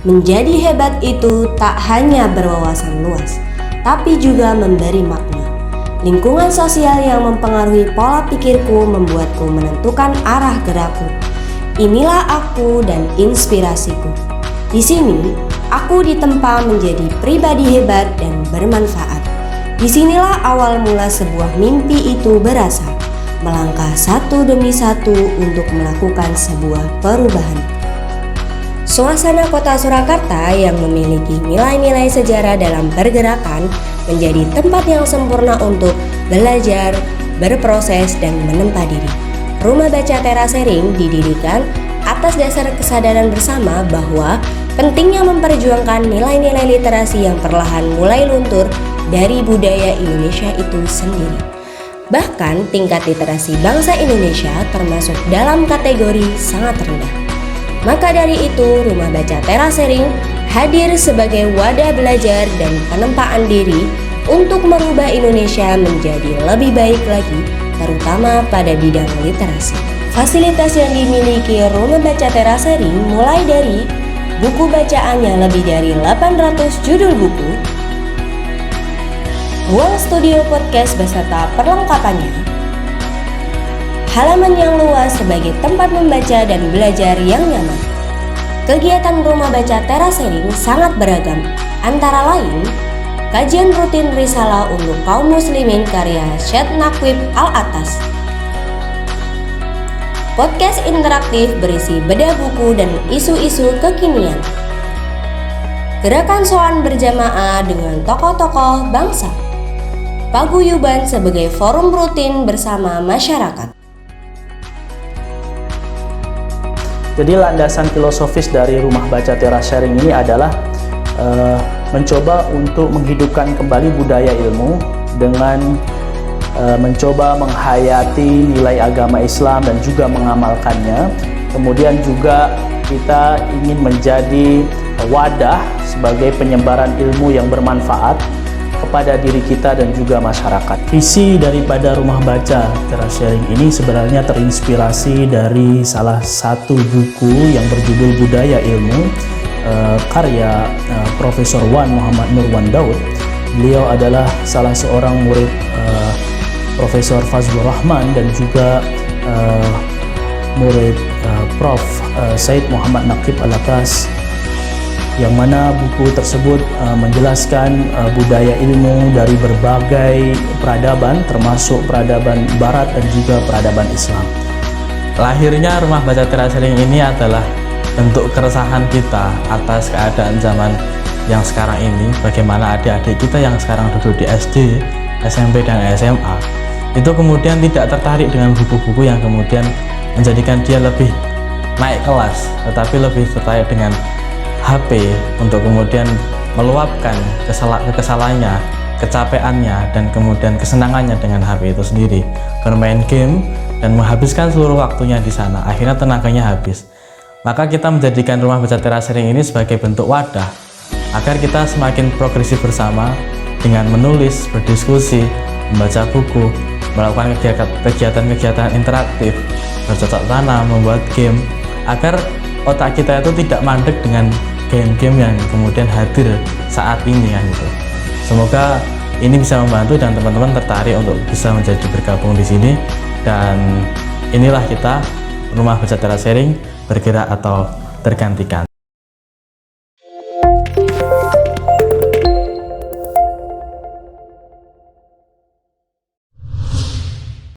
Menjadi hebat itu tak hanya berwawasan luas, tapi juga memberi makna. Lingkungan sosial yang mempengaruhi pola pikirku membuatku menentukan arah gerakku. Inilah aku dan inspirasiku. Di sini, aku ditempa menjadi pribadi hebat dan bermanfaat. Disinilah awal mula sebuah mimpi itu berasal, melangkah satu demi satu untuk melakukan sebuah perubahan. Suasana kota Surakarta yang memiliki nilai-nilai sejarah dalam pergerakan menjadi tempat yang sempurna untuk belajar, berproses, dan menempa diri. Rumah Baca Terasering didirikan atas dasar kesadaran bersama bahwa pentingnya memperjuangkan nilai-nilai literasi yang perlahan mulai luntur dari budaya Indonesia itu sendiri. Bahkan tingkat literasi bangsa Indonesia termasuk dalam kategori sangat rendah. Maka dari itu, Rumah Baca Terasering hadir sebagai wadah belajar dan penempaan diri untuk merubah Indonesia menjadi lebih baik lagi, terutama pada bidang literasi. Fasilitas yang dimiliki Rumah Baca Terasering mulai dari buku bacaan yang lebih dari 800 judul buku, ruang studio podcast beserta perlengkapannya, halaman yang luas sebagai tempat membaca dan belajar yang nyaman. Kegiatan Rumah Baca Terasering sangat beragam, antara lain kajian rutin risalah untuk kaum muslimin karya Syed Naqib Al-Atas, podcast interaktif berisi bedah buku dan isu-isu kekinian, gerakan soan berjamaah dengan tokoh-tokoh bangsa, paguyuban sebagai forum rutin bersama masyarakat. Jadi landasan filosofis dari Rumah Baca Terasering ini adalah mencoba untuk menghidupkan kembali budaya ilmu dengan mencoba menghayati nilai agama Islam dan juga mengamalkannya. Kemudian juga kita ingin menjadi wadah sebagai penyebaran ilmu yang bermanfaat kepada diri kita dan juga masyarakat. Visi daripada Rumah Baca Terasering ini sebenarnya terinspirasi dari salah satu buku yang berjudul Budaya Ilmu, karya Profesor Wan Muhammad Nurwan Daud. Beliau adalah salah seorang murid Profesor Fazlur Rahman dan juga murid Prof. Said Muhammad Naqib Al-Atas, yang mana buku tersebut menjelaskan budaya ilmu dari berbagai peradaban, termasuk peradaban barat dan juga peradaban Islam. Lahirnya Rumah Baca Terasering ini adalah bentuk keresahan kita atas keadaan zaman yang sekarang ini, bagaimana adik-adik kita yang sekarang duduk di SD, SMP, dan SMA itu kemudian tidak tertarik dengan buku-buku yang kemudian menjadikan dia lebih naik kelas, tetapi lebih tertarik dengan HP untuk kemudian meluapkan kekesalannya, kecapeannya, dan kemudian kesenangannya dengan HP itu sendiri, bermain game dan menghabiskan seluruh waktunya di sana. Akhirnya tenaganya habis. Maka kita menjadikan Rumah Baca Terasering ini sebagai bentuk wadah agar kita semakin progresif bersama dengan menulis, berdiskusi, membaca buku, melakukan kegiatan-kegiatan interaktif, bercocok tanam, membuat game, agar otak kita itu tidak mandek dengan game-game yang kemudian hadir saat ini kan gitu. Semoga ini bisa membantu dan teman-teman tertarik untuk bisa menjadi bergabung di sini, dan inilah kita Rumah Baca Terasering bergerak atau tergantikan.